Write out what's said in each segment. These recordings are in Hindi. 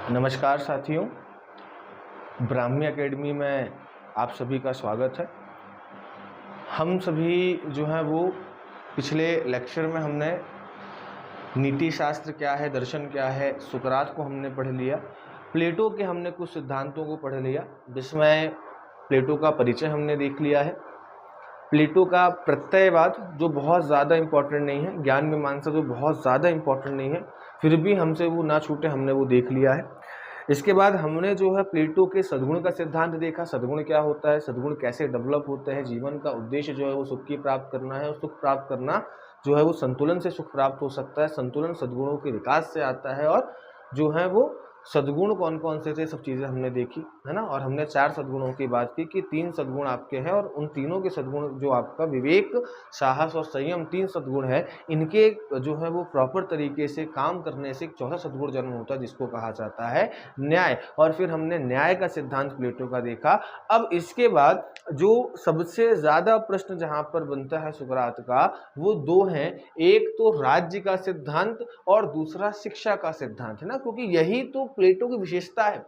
नमस्कार साथियों, ब्राह्मी एकेडमी में आप सभी का स्वागत है। हम सभी जो हैं वो पिछले लेक्चर में हमने नीति शास्त्र क्या है, दर्शन क्या है, सुकरात को हमने पढ़ लिया, प्लेटो के हमने कुछ सिद्धांतों को पढ़ लिया, जिसमें प्लेटो का परिचय हमने देख लिया है। प्लेटो का प्रत्ययवाद जो बहुत ज़्यादा इम्पोर्टेंट नहीं है, ज्ञान मीमांसा जो बहुत ज़्यादा इम्पोर्टेंट नहीं है, फिर भी हमसे वो ना छूटे, हमने वो देख लिया है। इसके बाद हमने जो है प्लेटो के सद्गुण का सिद्धांत देखा। सद्गुण क्या होता है, सद्गुण कैसे डेवलप होते हैं, जीवन का उद्देश्य जो है वो सुख की प्राप्त करना है, और सुख प्राप्त करना जो है वो संतुलन से सुख प्राप्त हो सकता है। संतुलन सद्गुणों के विकास से आता है, और जो है वो सद्गुण कौन कौन से थे, सब चीज़ें हमने देखी है ना। और हमने 4 सद्गुणों की बात की कि 3 सद्गुण आपके हैं, और उन तीनों के सद्गुण जो आपका विवेक, साहस और संयम 3 सद्गुण है, इनके जो है वो प्रॉपर तरीके से काम करने से एक चौथा सद्गुण जन्म होता है, जिसको कहा जाता है न्याय। और फिर हमने न्याय का सिद्धांत प्लेटो का देखा। अब इसके बाद जो सबसे ज़्यादा प्रश्न जहाँ पर बनता है सुकरात का, वो 2 हैं। एक तो राज्य का सिद्धांत और दूसरा शिक्षा का सिद्धांत, है ना, क्योंकि यही तो प्लेटो की विशेषता है।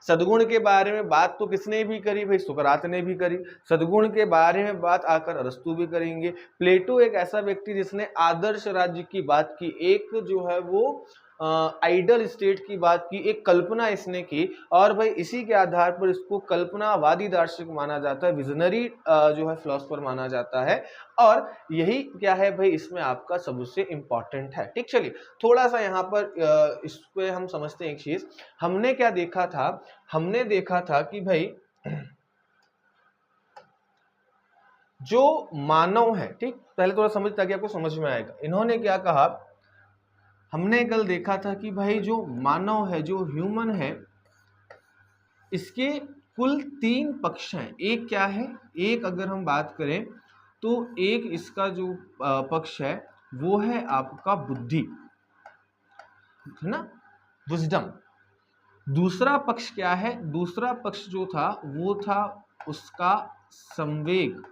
सद्गुण के बारे में बात तो किसने भी करी भाई, सुकरात ने भी करी। सद्गुण के बारे में बात आकर अरस्तु भी करेंगे। प्लेटो एक ऐसा व्यक्ति जिसने आदर्श राज्य की बात की, एक जो है वो आइडल स्टेट की बात की, एक कल्पना इसने की, और भाई इसी के आधार पर इसको कल्पनावादी दार्शनिक माना जाता है, विजनरी जो है फिलोसफर माना जाता है। और यही क्या है भाई, इसमें आपका सबसे इंपॉर्टेंट है। ठीक, चलिए थोड़ा सा यहाँ पर इस पे हम समझते हैं एक चीज। हमने क्या देखा था, हमने देखा था कि भाई जो मानव है, ठीक, पहले थोड़ा समझ ताकि आपको समझ में आएगा। इन्होंने क्या कहा, हमने कल देखा था कि भाई जो मानव है, जो ह्यूमन है, इसके कुल 3 पक्ष हैं। एक क्या है, एक अगर हम बात करें तो एक इसका जो पक्ष है वो है आपका बुद्धि, है ना, विजडम। दूसरा पक्ष क्या है, दूसरा पक्ष जो था वो था उसका संवेग,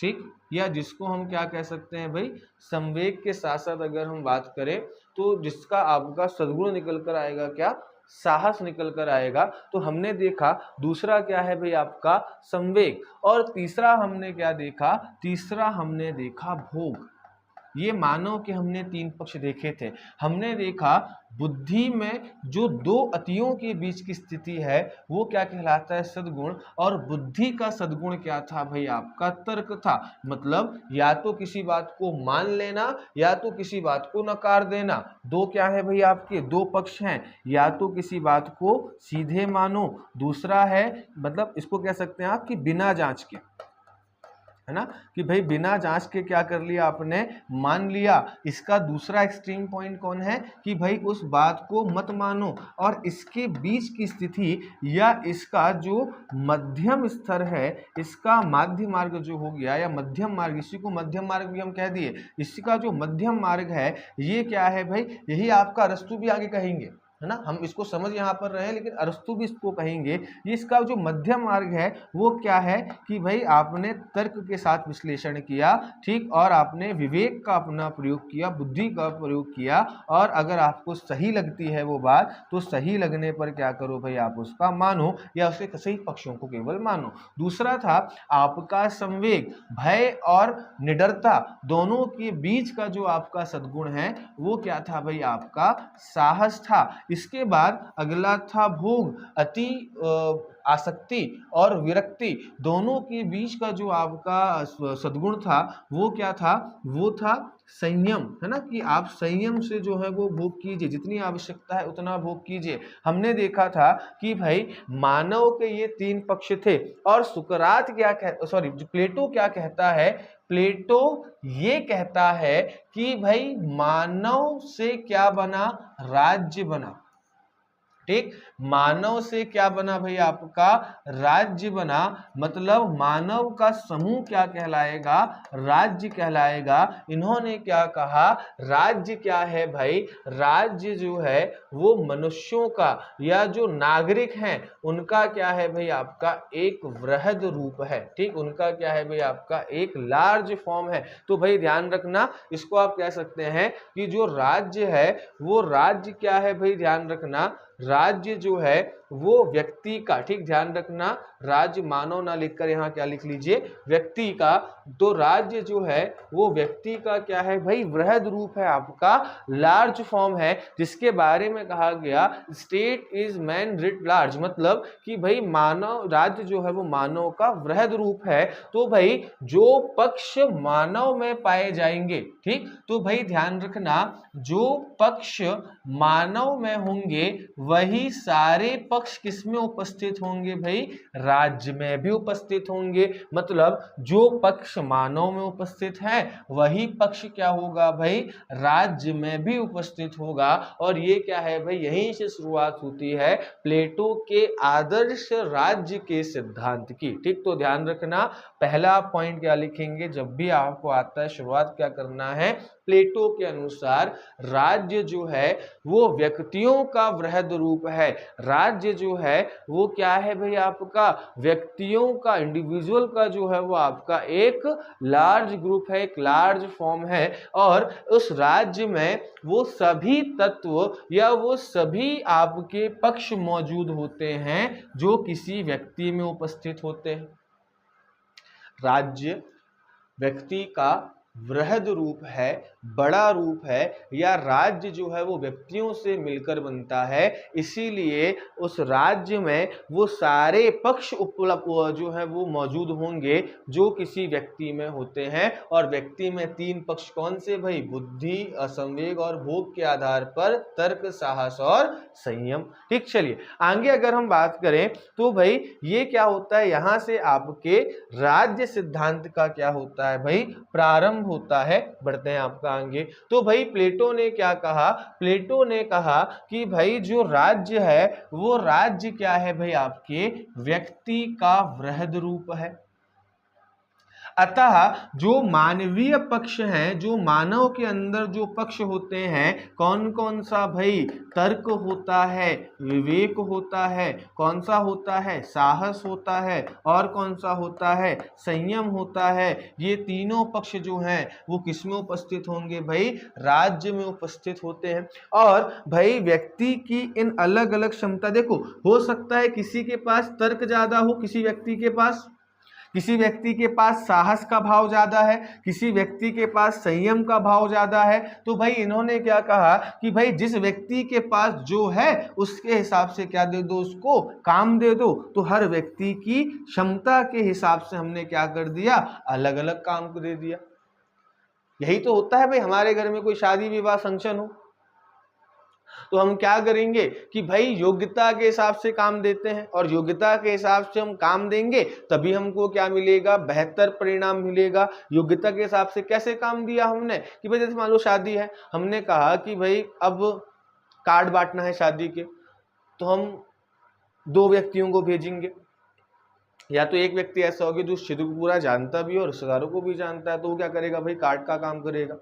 ठीक, या जिसको हम क्या कह सकते हैं भाई, संवेग के साथ साथ अगर हम बात करें तो जिसका आपका सद्गुण निकल कर आएगा, क्या, साहस निकल कर आएगा। तो हमने देखा दूसरा क्या है भाई, आपका संवेग। और तीसरा हमने क्या देखा, तीसरा हमने देखा भोग। ये मानव के हमने 3 पक्ष देखे थे। हमने देखा बुद्धि में जो 2 अतियों के बीच की स्थिति है वो क्या कहलाता है, सद्गुण। और बुद्धि का सद्गुण क्या था भाई, आपका तर्क था। मतलब या तो किसी बात को मान लेना या तो किसी बात को नकार देना। 2 क्या है भाई, आपके 2 पक्ष हैं, या तो किसी बात को सीधे मानो, दूसरा है मतलब इसको कह सकते हैं आप कि बिना जांच के, है ना, कि भाई बिना जांच के क्या कर लिया आपने, मान लिया। इसका दूसरा एक्सट्रीम पॉइंट कौन है कि भाई उस बात को मत मानो। और इसके बीच की स्थिति या इसका जो मध्यम स्तर है, इसका माध्य मार्ग जो हो गया, या मध्यम मार्ग, इसी को मध्यम मार्ग भी हम कह दिए, इसका जो मध्यम मार्ग है ये क्या है भाई, यही आपका अरस्तु भी आगे कहेंगे, है ना। हम इसको समझ यहाँ पर रहे, लेकिन अरस्तु भी इसको कहेंगे। ये इसका जो मध्यम मार्ग है वो क्या है कि भाई आपने तर्क के साथ विश्लेषण किया, ठीक, और आपने विवेक का अपना प्रयोग किया, बुद्धि का प्रयोग किया, और अगर आपको सही लगती है वो बात तो सही लगने पर क्या करो भाई, आप उसका मानो, या उसके सही पक्षों को केवल मानो। दूसरा था आपका संवेग, भय और निडरता दोनों के बीच का जो आपका सद्गुण है वो क्या था भाई, आपका साहस था। इसके बाद अगला था भोग, अति आसक्ति और विरक्ति दोनों के बीच का जो आपका सद्गुण था वो क्या था, वो था संयम, है ना, कि आप संयम से जो है वो भोग कीजिए, जितनी आवश्यकता है उतना भोग कीजिए। हमने देखा था कि भाई मानव के ये 3 पक्ष थे, और सुकरात क्या प्लेटो क्या कहता है, प्लेटो ये कहता है कि भाई मानव से क्या बना, राज्य बना। ठीक। मानव से क्या बना भाई आपका राज्य बना, मतलब मानव का समूह क्या कहलाएगा, राज्य कहलाएगा। इन्होंने क्या कहा, राज्य क्या है भाई, राज्य जो है वो मनुष्यों का या जो नागरिक हैं उनका क्या है भाई आपका एक वृहद रूप है। ठीक, उनका क्या है भाई आपका एक लार्ज फॉर्म है। तो भाई ध्यान रखना, इसको आप कह सकते हैं कि जो राज्य है वो राज्य क्या है भाई, ध्यान रखना राज्य जो है वो व्यक्ति का, ठीक ध्यान रखना, राज्य मानव ना लिखकर यहाँ क्या लिख लीजिए, व्यक्ति का। तो राज्य जो है वो व्यक्ति का क्या है भाई, वृहद रूप है आपका, लार्ज फॉर्म है, जिसके बारे में कहा गया state is man writ large, मतलब कि भाई मानव, राज्य जो है वो मानव का वृहद रूप है। तो भाई जो पक्ष मानव में पाए जाएंगे, ठीक, तो भाई ध्यान रखना जो पक्ष मानव में होंगे वही सारे पक्ष किसमें उपस्थित होंगे भाई, राज्य में भी उपस्थित होंगे। मतलब जो पक्ष मानव में उपस्थित है वही पक्ष क्या होगा भाई, राज्य में भी उपस्थित होगा। और ये क्या है भाई, यहीं से शुरुआत होती है प्लेटो के आदर्श राज्य के सिद्धांत की। ठीक, तो ध्यान रखना पहला पॉइंट क्या लिखेंगे, जब भी आपको आता है शुरुआत क्या करना है, प्लेटो के अनुसार राज्य जो है वो व्यक्तियों का वृहद रूप है। राज्य जो है वो क्या है भाई आपका, व्यक्तियों का, इंडिविजुअल का जो है वो आपका एक लार्ज ग्रुप है, एक लार्ज फॉर्म है। और उस राज्य में वो सभी तत्व या वो सभी आपके पक्ष मौजूद होते हैं जो किसी व्यक्ति में उपस्थित होते हैं। राज्य व्यक्ति का वृहद रूप है, बड़ा रूप है, या राज्य जो है वो व्यक्तियों से मिलकर बनता है, इसीलिए उस राज्य में वो सारे पक्ष उपलब्ध जो है वो मौजूद होंगे जो किसी व्यक्ति में होते हैं। और व्यक्ति में तीन पक्ष कौन से भाई, बुद्धि, असंवेग और भोग के आधार पर तर्क, साहस और संयम। ठीक, चलिए आगे अगर हम बात करें तो भाई ये क्या होता है, यहां से आपके राज्य सिद्धांत का क्या होता है भाई, प्रारंभ होता है। बढ़ते हैं आपका आगे। तो भाई प्लेटो ने क्या कहा, प्लेटो ने कहा कि भाई जो राज्य है वो राज्य क्या है भाई आपके व्यक्ति का वृहद रूप है। अतः जो मानवीय पक्ष हैं, जो मानव के अंदर जो पक्ष होते हैं, कौन कौन सा भाई, तर्क होता है, विवेक होता है, कौन सा होता है, साहस होता है, और कौन सा होता है, संयम होता है। ये तीनों पक्ष जो हैं वो किसमें उपस्थित होंगे भाई, राज्य में उपस्थित होते हैं। और भाई व्यक्ति की इन अलग अलग क्षमता, देखो हो सकता है किसी के पास तर्क ज्यादा हो, किसी व्यक्ति के पास साहस का भाव ज्यादा है, किसी व्यक्ति के पास संयम का भाव ज्यादा है। तो भाई इन्होंने क्या कहा कि भाई जिस व्यक्ति के पास जो है उसके हिसाब से क्या दे दो, उसको काम दे दो। तो हर व्यक्ति की क्षमता के हिसाब से हमने क्या कर दिया, अलग अलग काम को दे दिया। यही तो होता है भाई, हमारे घर में कोई शादी विवाह फंक्शन हो तो हम क्या करेंगे कि भाई योग्यता के हिसाब से काम देते हैं, और योग्यता के हिसाब से हम काम देंगे तभी हमको क्या मिलेगा, बेहतर परिणाम मिलेगा। योग्यता के हिसाब से कैसे काम दिया हमने कि भाई जैसे मान लो शादी है, हमने कहा कि भाई अब कार्ड बांटना है शादी के, तो हम 2 व्यक्तियों को भेजेंगे, या तो एक व्यक्ति ऐसा होगा जो क्षेत्र को पूरा जानता भी और रिश्तेदारों को भी जानता है, तो वो क्या करेगा भाई, कार्ड का काम करेगा।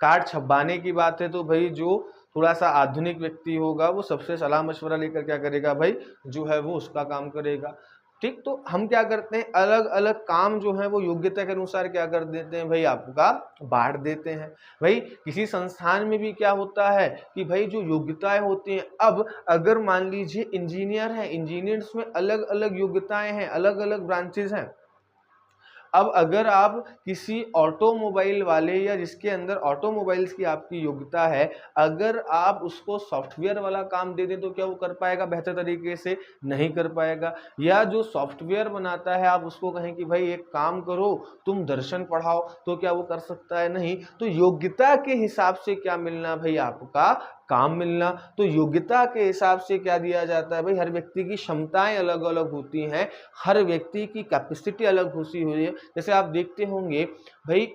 कार्ड छपवाने की बात है तो भाई जो थोड़ा सा आधुनिक व्यक्ति होगा वो सबसे सलाह मशवरा लेकर क्या करेगा भाई, जो है वो उसका काम करेगा। ठीक, तो हम क्या करते हैं, अलग अलग काम जो है वो योग्यता के अनुसार क्या कर देते हैं भाई, आपका बांट देते हैं। भाई किसी संस्थान में भी क्या होता है कि भाई जो योग्यताएं होती हैं, अब अगर मान लीजिए इंजीनियर है, इंजीनियर्स में अलग अलग योग्यताएं हैं, अलग अलग ब्रांचेस हैं। अब अगर आप किसी ऑटोमोबाइल वाले या जिसके अंदर ऑटोमोबाइल्स की आपकी योग्यता है, अगर आप उसको सॉफ्टवेयर वाला काम दे दें तो क्या वो कर पाएगा बेहतर तरीके से, नहीं कर पाएगा। या जो सॉफ्टवेयर बनाता है आप उसको कहें कि भाई एक काम करो तुम दर्शन पढ़ाओ, तो क्या वो कर सकता है, नहीं। तो योग्यता के हिसाब से क्या मिलना भाई, आपका काम मिलना। तो योग्यता के हिसाब से क्या दिया जाता है भाई, हर व्यक्ति की क्षमताएं अलग अलग होती हैं, हर व्यक्ति की कैपेसिटी अलग होती हुई है। जैसे आप देखते होंगे भाई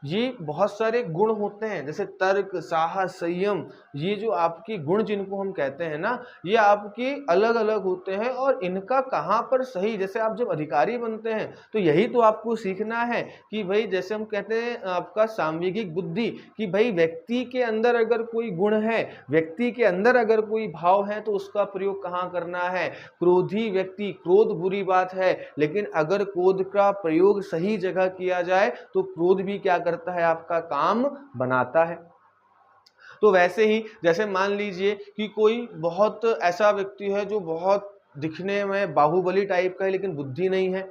ये बहुत सारे गुण होते हैं, जैसे तर्क, साहस, संयम, ये जो आपके गुण जिनको हम कहते हैं ना, ये आपके अलग अलग होते हैं और इनका कहाँ पर सही, जैसे आप जब अधिकारी बनते हैं तो यही तो आपको सीखना है कि भाई जैसे हम कहते हैं आपका सामवेगिक बुद्धि, कि भाई व्यक्ति के अंदर अगर कोई गुण है, व्यक्ति के अंदर अगर कोई भाव है तो उसका प्रयोग कहाँ करना है। क्रोधी व्यक्ति, क्रोध बुरी बात है, लेकिन अगर क्रोध का प्रयोग सही जगह किया जाए तो क्रोध भी क्या करता है, आपका काम बनाता है। तो वैसे ही जैसे मान लीजिए कि कोई बहुत ऐसा व्यक्ति है जो बहुत दिखने में बाहुबली टाइप का है लेकिन बुद्धि नहीं है,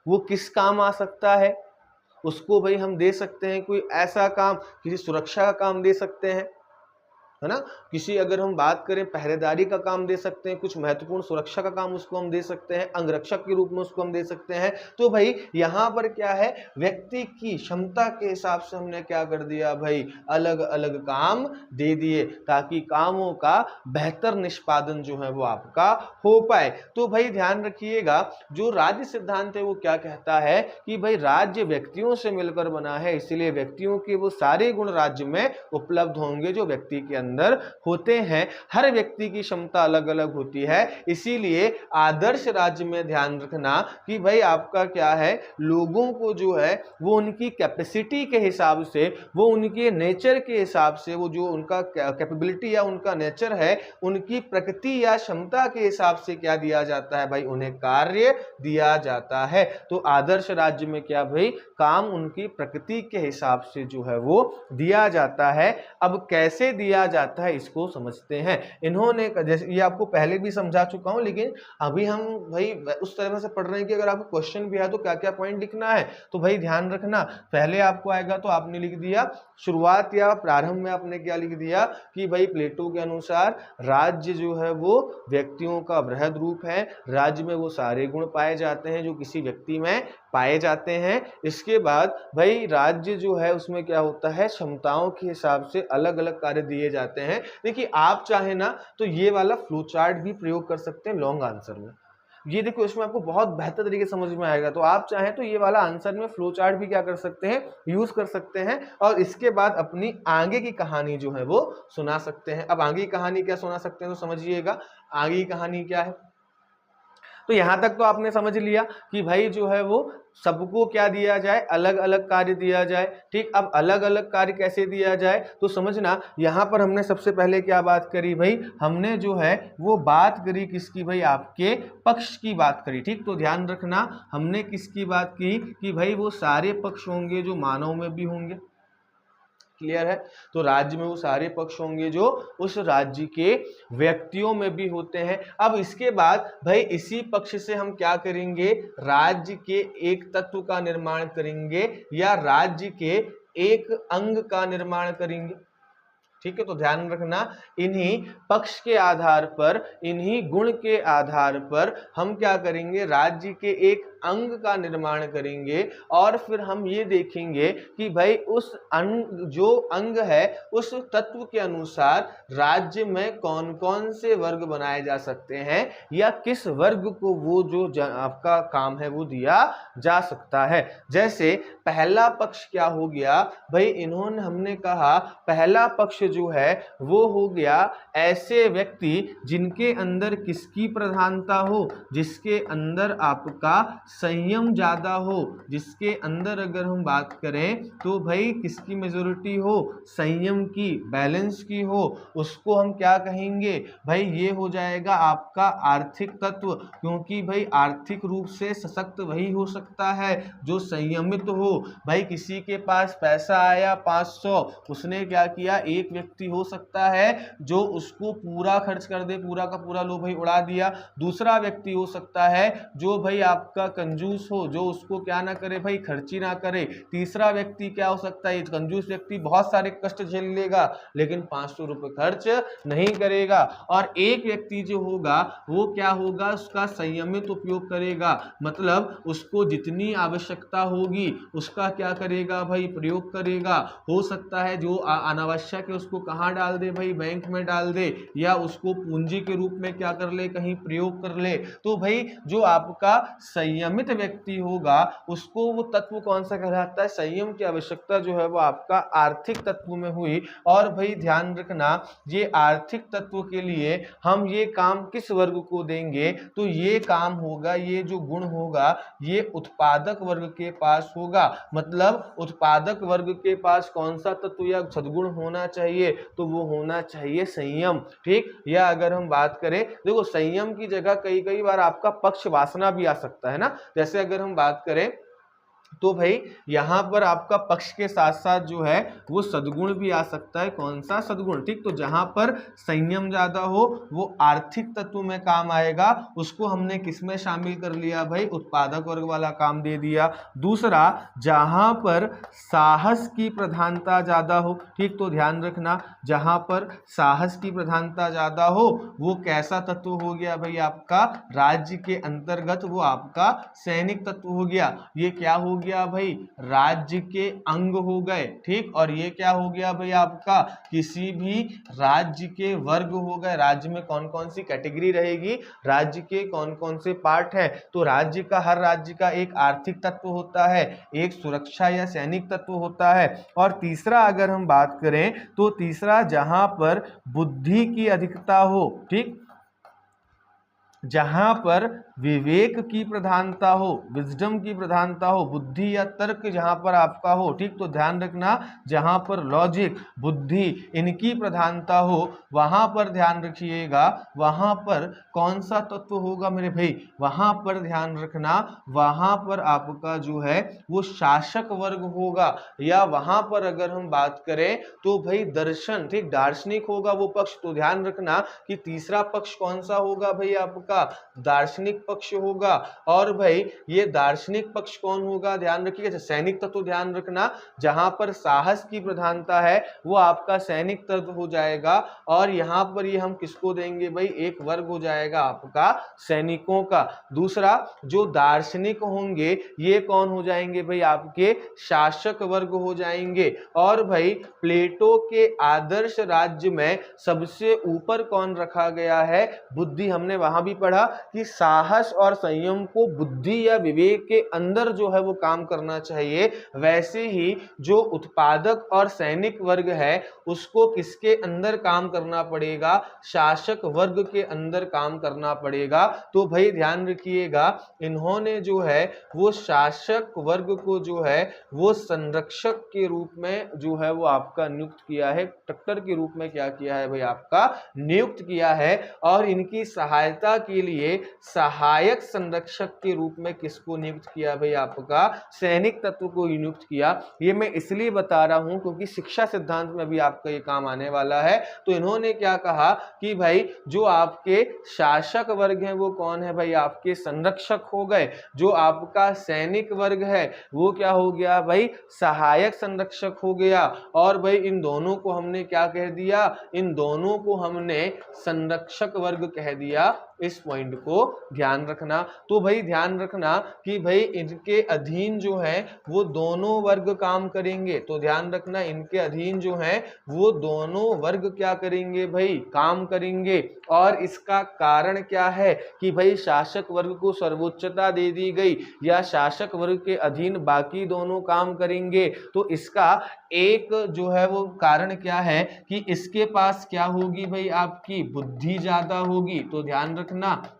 वो किस काम आ सकता है, उसको भाई हम दे सकते हैं कोई ऐसा काम, किसी सुरक्षा का काम दे सकते हैं, है ना। किसी अगर हम बात करें पहरेदारी का काम दे सकते हैं, कुछ महत्वपूर्ण सुरक्षा का काम उसको हम दे सकते हैं, अंगरक्षक के रूप में उसको हम दे सकते हैं। तो भाई यहाँ पर क्या है, व्यक्ति की क्षमता के हिसाब से हमने क्या कर दिया भाई, अलग अलग काम दे दिए ताकि कामों का बेहतर निष्पादन जो है वो आपका हो पाए। तो भाई ध्यान रखिएगा, जो राज्य सिद्धांत है वो क्या कहता है कि भाई राज्य व्यक्तियों से मिलकर बना है, इसलिए व्यक्तियों के वो सारे गुण राज्य में उपलब्ध होंगे जो व्यक्ति के अंदर होते हैं। हर व्यक्ति की क्षमता अलग अलग होती है, इसीलिए आदर्श राज्य में ध्यान रखना कि भाई आपका क्या है, लोगों को जो है वो उनकी कैपेसिटी के हिसाब से, वो उनके नेचर के हिसाब से, वो जो उनका कैपेबिलिटी या उनका नेचर है, उनकी प्रकृति या क्षमता के हिसाब से क्या दिया जाता है भाई, उन्हें कार्य दिया जाता है। तो आदर्श राज्य में क्या भाई, काम उनकी प्रकृति के हिसाब से जो है वो दिया जाता है। अब कैसे दिया जाता है इसको समझते हैं। इन्होंने जैसे ये आपको पहले भी समझा चुका हूं, लेकिन अभी हम भाई उस तरह से पढ़ रहे हैं कि अगर आपको क्वेश्चन भी आया तो क्या क्या पॉइंट लिखना है। तो भाई ध्यान रखना, पहले आपको आएगा तो आपने लिख दिया शुरुआत या प्रारंभ में आपने क्या लिख दिया कि भाई प्लेटो के अनुसार राज्य जो है वो व्यक्तियों का बृहद रूप है, राज्य में वो सारे गुण पाए जाते हैं जो किसी व्यक्ति में पाए जाते हैं। इसके बाद भाई राज्य जो है उसमें क्या होता है, क्षमताओं के हिसाब से अलग अलग कार्य दिए जाते हैं। देखिए आप चाहे ना तो ये वाला फ्लो चार्ट भी प्रयोग कर सकते हैं लॉन्ग आंसर में, ये देखो इसमें आपको बहुत बेहतर तरीके से समझ में आएगा। तो आप चाहें तो ये वाला आंसर में फ्लो चार्ट भी क्या कर सकते हैं, यूज कर सकते हैं, और इसके बाद अपनी आगे की कहानी जो है वो सुना सकते हैं। अब आगे की कहानी क्या सुना सकते हैं तो समझिएगा, आगे की कहानी क्या है। तो यहां तक तो आपने समझ लिया कि भाई जो है वो सबको क्या दिया जाए, अलग अलग कार्य दिया जाए। ठीक, अब अलग अलग कार्य कैसे दिया जाए तो समझना, यहां पर हमने सबसे पहले क्या बात करी भाई, हमने जो है वो बात करी किसकी भाई, आपके पक्ष की बात करी। ठीक, तो ध्यान रखना हमने किसकी बात की कि भाई वो सारे पक्ष होंगे जो मानव में भी होंगे। क्लियर है, तो राज्य में वो सारे पक्ष होंगे जो उस राज्य के व्यक्तियों में भी होते हैं। अब इसके बाद भाई इसी पक्ष से हम क्या करेंगे, राज्य के एक तत्व का निर्माण करेंगे या राज्य के एक अंग का निर्माण करेंगे। ठीक है, तो ध्यान रखना इन्हीं पक्ष के आधार पर, इन्हीं गुण के आधार पर हम क्या करेंगे, राज्य के एक अंग का निर्माण करेंगे और फिर हम ये देखेंगे कि भाई उस अंग, जो अंग है उस तत्व के अनुसार राज्य में कौन कौन से वर्ग बनाए जा सकते हैं या किस वर्ग को वो जो आपका काम है वो दिया जा सकता है। जैसे पहला पक्ष क्या हो गया भाई, इन्होंने हमने कहा पहला पक्ष जो है वो हो गया ऐसे व्यक्ति जिनके अंदर किसकी प्रधानता हो, जिसके अंदर आपका संयम ज्यादा हो, जिसके अंदर अगर हम बात करें तो भाई किसकी मेजोरिटी हो, संयम की, बैलेंस की हो, उसको हम क्या कहेंगे भाई, ये हो जाएगा आपका आर्थिक तत्व। क्योंकि भाई आर्थिक रूप से सशक्त वही हो सकता है जो संयमित हो। भाई किसी के पास पैसा आया 500, उसने क्या किया, एक व्यक्ति हो सकता है जो उसको पूरा खर्च कर दे, पूरा का पूरा लो भाई उड़ा दिया। दूसरा व्यक्ति हो सकता है जो भाई आपका कंजूस हो, जो उसको क्या ना करे भाई, खर्ची ना करे। तीसरा व्यक्ति क्या हो सकता है, कंजूस व्यक्ति बहुत सारे कष्ट झेल लेगा लेकिन 500 रुपए खर्च नहीं करेगा। और एक व्यक्ति जो होगा वो क्या होगा, उसका संयमित उपयोग करेगा, मतलब उसको जितनी आवश्यकता होगी उसका क्या करेगा भाई, प्रयोग करेगा। हो सकता है जो अनावश्यक है उसको कहाँ डाल दे भाई, बैंक में डाल दे, या उसको पूंजी के रूप में क्या कर ले, कहीं प्रयोग कर ले। तो भाई जो आपका संयमित व्यक्ति होगा उसको वो तत्व कौन सा कहलाता है, संयम की आवश्यकता जो है वो आपका आर्थिक तत्व में हुई। और भाई ध्यान रखना, ये आर्थिक तत्व के लिए हम ये काम किस वर्ग को देंगे, तो ये काम होगा, ये जो गुण होगा ये उत्पादक वर्ग के पास होगा। मतलब उत्पादक वर्ग के पास कौन सा तत्व या सद्गुण होना चाहिए, तो वो होना चाहिए संयम। ठीक, या अगर हम बात करें, देखो संयम की जगह कई कई बार आपका पक्ष वासना भी आ सकता है ना। जैसे अगर हम बात करें तो भाई यहां पर आपका पक्ष के साथ साथ जो है वो सद्गुण भी आ सकता है। कौन सा सद्गुण, ठीक, तो जहां पर संयम ज्यादा हो वो आर्थिक तत्व में काम आएगा, उसको हमने किसमें शामिल कर लिया भाई, उत्पादक वर्ग वाला काम दे दिया। दूसरा, जहां पर साहस की प्रधानता ज्यादा हो, ठीक, तो ध्यान रखना जहां पर साहस की प्रधानता ज्यादा हो वो कैसा तत्व हो गया भाई, आपका राज्य के अंतर्गत वो आपका सैनिक तत्व हो गया। ये क्या हो गया भाई, राज्य के अंग हो गए। ठीक, और ये क्या हो गया भाई, आपका किसी भी राज्य के वर्ग हो गए। राज्य में कौन कौन सी कैटेगरी रहेगी, राज्य के कौन कौन से पार्ट है, तो राज्य का, हर राज्य का एक आर्थिक तत्व होता है, एक सुरक्षा या सैनिक तत्व होता है। और तीसरा अगर हम बात करें तो तीसरा, जहां पर बुद्धि की अधिकता हो, ठीक, जहां पर विवेक की प्रधानता हो, विजडम की प्रधानता हो, बुद्धि या तर्क जहां पर आपका हो, ठीक, तो ध्यान रखना जहां पर लॉजिक, बुद्धि, इनकी प्रधानता हो वहां पर ध्यान रखिएगा, वहां पर कौन सा तत्व होगा मेरे भाई, वहां पर ध्यान रखना, वहां पर आपका जो है वो शासक वर्ग होगा। या वहां पर अगर हम बात करें तो भाई दर्शन, ठीक, दार्शनिक होगा वो पक्ष। तो ध्यान रखना कि तीसरा पक्ष कौन सा होगा भाई, आपका दार्शनिक पक्ष होगा। और भाई ये दार्शनिक पक्ष कौन होगा, ध्यान रखिएगा, सैनिक तत्व। ध्यान रखना जहां पर साहस की प्रधानता है वो आपका सैनिक तत्व हो जाएगा। और यहां पर ये हम किसको देंगे भाई, एक वर्ग हो जाएगा आपका सैनिकों का। दूसरा, जो दार्शनिक होंगे ये कौन हो जाएंगे भाई, आपके शासक वर्ग हो जाएंगे। और भाई प्लेटो के आदर्श राज्य में सबसे ऊपर कौन रखा गया है, बुद्धि। हमने वहां भी पढ़ा कि साहस और संयम को बुद्धि या विवेक के अंदर जो है वो काम करना चाहिए। वैसे ही जो उत्पादक और सैनिक वर्ग है उसको किसके अंदर काम करना पड़ेगा, शासक वर्ग के अंदर काम करना पड़ेगा। तो भाई ध्यान रखिएगा, इन्होंने जो है वो शासक वर्ग को जो है वो संरक्षक के रूप में जो है वो आपका नियुक्त किया है, ट्रैक्टर के रूप में क्या किया है भाई, आपका नियुक्त किया है। और इनकी सहायता के लिए सहायक संरक्षक के रूप में किसको नियुक्त किया भाई, आपका सैनिक तत्व को नियुक्त किया। ये मैं इसलिए बता रहा हूं क्योंकि शिक्षा सिद्धांत में भी आपका ये काम आने वाला है। तो इन्होंने क्या कहा कि भाई जो आपके शासक वर्ग हैं वो कौन है भाई, आपके संरक्षक हो गए। जो आपका सैनिक वर्ग है वो क्या हो गया भाई, सहायक संरक्षक हो गया। और भाई इन दोनों को हमने क्या कह दिया, इन दोनों को हमने संरक्षक वर्ग कह दिया। इस पॉइंट को ध्यान रखना। तो भाई ध्यान रखना कि भाई इनके अधीन जो है वो दोनों वर्ग काम करेंगे। तो ध्यान रखना इनके अधीन जो है वो दोनों वर्ग क्या करेंगे भाई, काम करेंगे। और इसका कारण क्या है कि भाई शासक वर्ग को सर्वोच्चता दे दी गई या शासक वर्ग के अधीन बाकी दोनों काम करेंगे। तो इसका एक जो है वो कारण क्या है कि इसके पास क्या होगी भाई, आपकी बुद्धि ज्यादा होगी। तो ध्यान रखना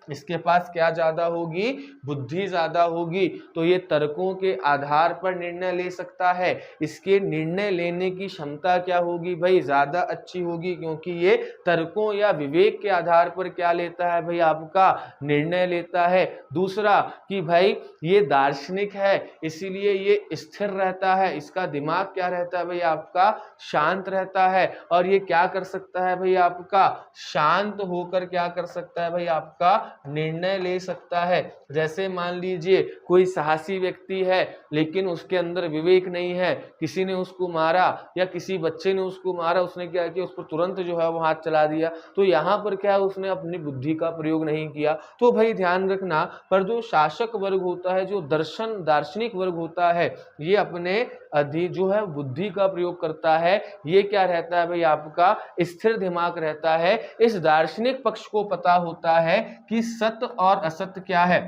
इसके पास क्या ज्यादा होगी, बुद्धि ज्यादा होगी। तो ये तर्कों के आधार पर निर्णय ले सकता है, इसके निर्णय लेने की क्षमता क्या होगी भाई, ज्यादा अच्छी होगी, क्योंकि ये तर्कों या विवेक के आधार पर क्या लेता है भाई, आपका निर्णय लेता है। दूसरा कि भाई ये दार्शनिक है इसीलिए ये स्थिर रहता है, इसका दिमाग क्या रहता है भाई, आपका शांत रहता है। और ये क्या कर सकता है भाई, आपका शांत होकर क्या कर सकता है भाई, आपका निर्णय ले सकता है। जैसे मान लीजिए कोई साहसी व्यक्ति है लेकिन उसके अंदर विवेक नहीं है, किसी ने उसको मारा या किसी बच्चे ने उसको मारा, उसने क्या किया, उस पर तुरंत जो है वो हाथ चला दिया, तो यहाँ पर क्या है, उसने अपनी बुद्धि का प्रयोग नहीं किया। तो भाई ध्यान रखना, पर जो शासक वर्ग होता है, जो दार्शनिक वर्ग होता है, ये अपने जो है बुद्धि का प्रयोग करता है। ये क्या रहता है भाई, आपका स्थिर दिमाग रहता है। इस दार्शनिक पक्ष को पता होता है कि सत्य और असत्य क्या है।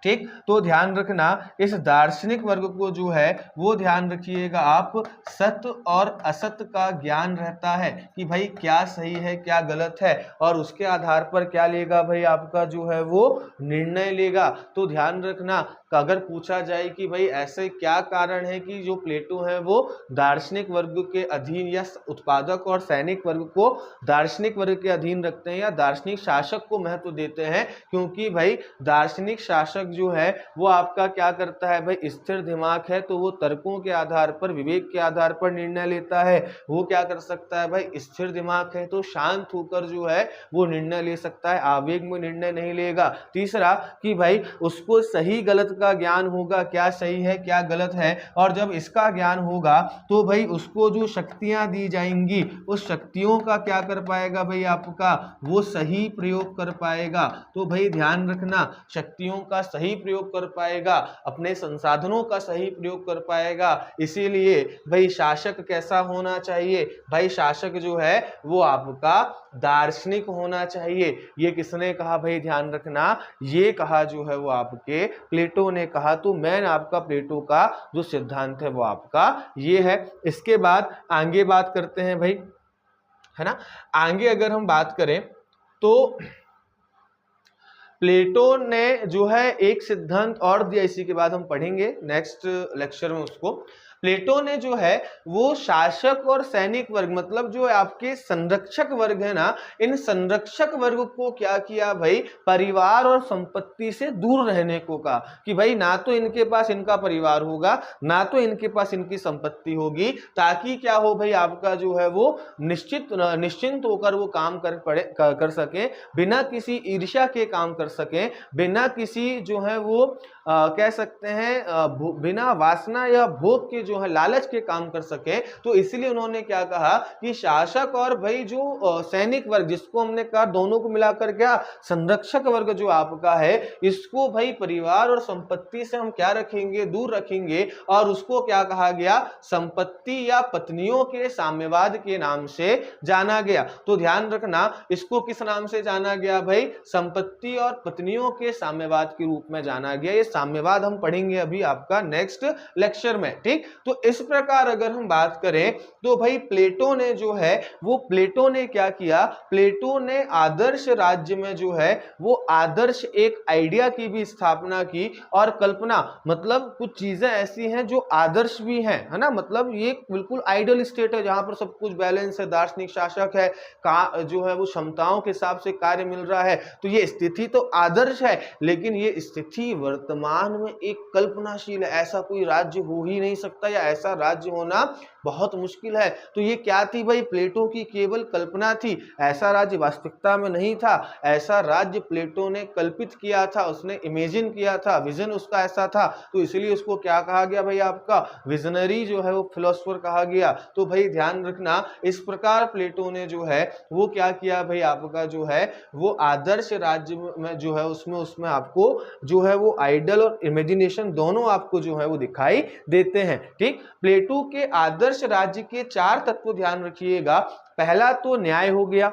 ठीक, तो ध्यान रखना, इस दार्शनिक वर्ग को जो है वो ध्यान रखिएगा आप, सत्य और असत्य का ज्ञान रहता है कि भाई क्या सही है क्या गलत है, और उसके आधार पर क्या लेगा भाई, आपका जो है वो निर्णय लेगा। तो ध्यान रखना, अगर पूछा जाए कि भाई ऐसे क्या कारण है कि जो प्लेटो है वो दार्शनिक वर्ग के अधीन, या उत्पादक और सैनिक वर्ग को दार्शनिक वर्ग के अधीन रखते हैं, या दार्शनिक शासक को महत्व देते हैं, क्योंकि भाई दार्शनिक शासक जो है वो आपका क्या करता है भाई, स्थिर दिमाग है, तो वो तर्कों के आधार पर, विवेक के आधार पर निर्णय लेता है। वो क्या कर सकता है भाई, स्थिर दिमाग है तो शांत होकर जो है वो निर्णय ले सकता है, आवेग में निर्णय नहीं लेगा। तीसरा कि भाई उसको सही गलत का ज्ञान होगा, क्या सही है क्या गलत है, और जब इसका ज्ञान होगा तो भाई उसको जो शक्तियां दी जाएंगी उस शक्तियों का क्या कर पाएगा भाई, आपका वो सही प्रयोग कर पाएगा। तो भाई ध्यान रखना, शक्तियों का सही प्रयोग कर पाएगा, अपने संसाधनों का सही प्रयोग कर पाएगा। इसीलिए भाई शासक कैसा होना चाहिए भाई, शासक जो है वो आपका दार्शनिक होना चाहिए। ये किसने कहा भाई, ध्यान रखना, ये कहा जो है वो आपके प्लेटो ने कहा। तो मैंने आपका प्लेटो का जो सिद्धांत है वो आपका ये है। इसके बाद आगे बात करते हैं भाई, है ना। आगे अगर हम बात करें तो प्लेटो ने जो है एक सिद्धांत और दिया, इसी के बाद हम पढ़ेंगे नेक्स्ट लेक्चर में उसको। प्लेटो ने जो है वो शासक और सैनिक वर्ग, मतलब जो आपके संरक्षक वर्ग है ना, इन संरक्षक वर्ग को क्या किया भाई, परिवार और संपत्ति से दूर रहने को कहा कि भाई ना तो इनके पास इनका परिवार होगा, ना तो इनके पास इनकी संपत्ति होगी, ताकि क्या हो भाई, आपका जो है वो निश्चिंत होकर वो काम कर सके, बिना किसी ईर्ष्या के काम कर सके, बिना किसी जो है वो कह सकते हैं बिना वासना या भोग के जो है लालच के काम कर सके। तो इसलिए उन्होंने क्या कहा कि शासक और भाई जो सैनिक वर्ग, जिसको हमने कहा दोनों को मिलाकर क्या संरक्षक वर्ग जो आपका है, इसको भाई परिवार और संपत्ति से हम क्या रखेंगे, दूर रखेंगे। और उसको क्या कहा गया, संपत्ति या पत्नियों के साम्यवाद के नाम से जाना गया। तो ध्यान रखना, इसको किस नाम से जाना गया भाई, संपत्ति और पत्नियों के साम्यवाद के रूप में जाना गया। ये साम्यवाद हम पढ़ेंगे अभी आपका नेक्स्ट लेक्चर में। ठीक, तो इस प्रकार अगर हम बात करें तो भाई प्लेटो ने जो है वो, प्लेटो ने क्या किया, प्लेटो ने आदर्श राज्य में जो है वो आदर्श एक आइडिया की भी स्थापना की। और कल्पना मतलब कुछ चीजें ऐसी हैं जो आदर्श भी हैं, है ना, मतलब ये बिल्कुल आइडियल स्टेट है जहां पर सब कुछ बैलेंस है, दार्शनिक शासक है, का जो है वो क्षमताओं के हिसाब से कार्य मिल रहा है। तो ये स्थिति तो आदर्श है, लेकिन ये स्थिति वर्तमान में एक कल्पनाशील है। ऐसा कोई राज्य हो ही नहीं सकता, या ऐसा राज्य होना बहुत मुश्किल है। तो ये क्या थी भाई, प्लेटो की केवल कल्पना थी, ऐसा राज्य वास्तविकता में नहीं था। ऐसा राज्य प्लेटो ने कल्पित किया था, उसने इमेजिन किया था, विजन उसका ऐसा था। तो इसलिए उसको क्या कहा गया भाई, आपका विजनरी जो है वो फिलोसोफर कहा गया। तो भाई ध्यान रखना, इस प्रकार प्लेटो ने जो है वो क्या किया भाई, आपका जो है वो आदर्श राज्य में जो है उसमें आपको जो है वो आइडल और इमेजिनेशन दोनों आपको जो है वो दिखाई देते हैं। ठीक, प्लेटो के आदर्श राज्य के 4 तत्व ध्यान रखिएगा। पहला तो न्याय हो गया।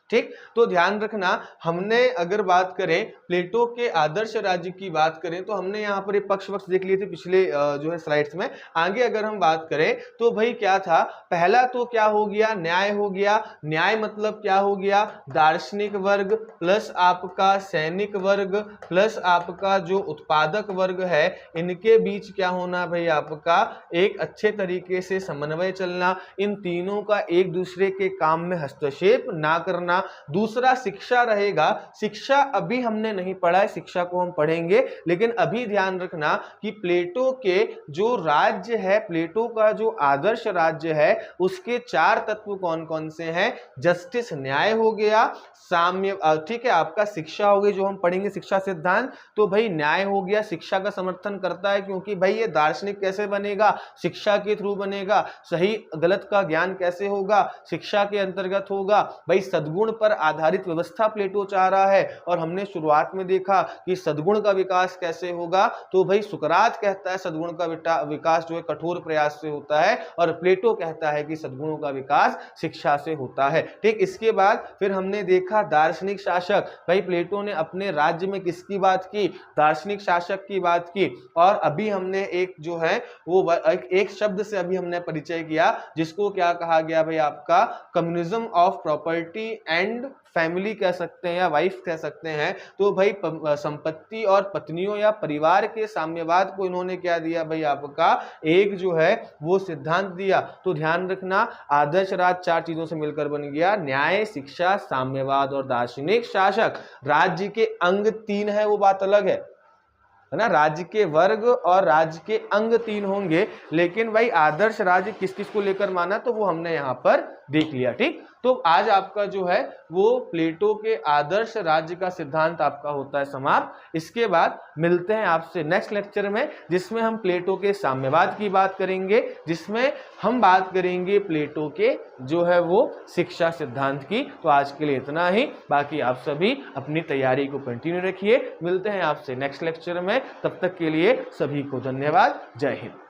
ठीक, तो ध्यान रखना, हमने अगर बात करें प्लेटो के आदर्श राज्य की बात करें तो हमने यहाँ पर एक पक्ष देख लिए थे पिछले जो है स्लाइड्स में। आगे अगर हम बात करें तो भाई क्या था, पहला तो क्या हो गया, न्याय हो गया। न्याय मतलब क्या हो गया, दार्शनिक वर्ग प्लस आपका सैनिक वर्ग प्लस आपका जो उत्पादक वर्ग है, इनके बीच क्या होना भाई, आपका एक अच्छे तरीके से समन्वय चलना, इन तीनों का एक दूसरे के काम में हस्तक्षेप ना करना। रखना। दूसरा शिक्षा रहेगा, शिक्षा अभी हमने नहीं पढ़ा है, शिक्षा को हम पढ़ेंगे, लेकिन अभी ध्यान रखना कि प्लेटो के जो राज्य है, प्लेटो का जो आदर्श राज्य है, उसके 4 तत्व कौन कौन से हैं? जस्टिस न्याय हो गया, साम्य, ठीक है, आपका शिक्षा हो गई जो हम पढ़ेंगे शिक्षा सिद्धांत। तो भाई न्याय हो गया, शिक्षा का समर्थन करता है, क्योंकि भाई ये दार्शनिक कैसे बनेगा? शिक्षा के थ्रू बनेगा। सही गलत का ज्ञान कैसे होगा? शिक्षा के अंतर्गत होगा। भाई सद्गुण पर आधारित व्यवस्था प्लेटो चाह रहा है, और हमने शुरुआत में देखा कि सद्गुण का विकास कैसे होगा। तो भाई सुकरात कहता है सद्गुण का विकास जो है कठोर प्रयास से होता है, और प्लेटो कहता है कि सद्गुणों का विकास शिक्षा से होता है। ठीक, इसके बाद फिर हमने देखा दार्शनिक शासक। भाई प्लेटो ने अपने राज्य में किसकी बात की? दार्शनिक शासक की बात की। और अभी हमने एक जो है वो एक शब्द से अभी हमने परिचय किया, जिसको क्या कहा गया भाई? आपका communism of property and family कह सकते हैं, या वाइफ कह सकते हैं। तो भाई संपत्ति और पत्नियों या परिवार के साम्यवाद को इन्होंने क्या दिया भाई? आपका एक जो है वो सिद्धांत दिया। तो ध्यान रखना, आदर्श राज्य 4 चीजों से मिलकर बन गया, न्याय, शिक्षा, साम्यवाद और दार्शनिक शासक। राज्य के अंग 3 है, वो बात अलग है ना, राज्य के वर्ग और राज्य के अंग 3 होंगे, लेकिन भाई आदर्श राज्य किस किस को लेकर माना, तो वो हमने यहां पर देख लिया। ठीक, तो आज आपका जो है वो प्लेटो के आदर्श राज्य का सिद्धांत आपका होता है समाप्त। इसके बाद मिलते हैं आपसे नेक्स्ट लेक्चर में, जिसमें हम प्लेटो के साम्यवाद की बात करेंगे, जिसमें हम बात करेंगे प्लेटो के जो है वो शिक्षा सिद्धांत की। तो आज के लिए इतना ही, बाकी आप सभी अपनी तैयारी को कंटिन्यू रखिए। मिलते हैं आपसे नेक्स्ट लेक्चर में, तब तक के लिए सभी को धन्यवाद। जय हिंद।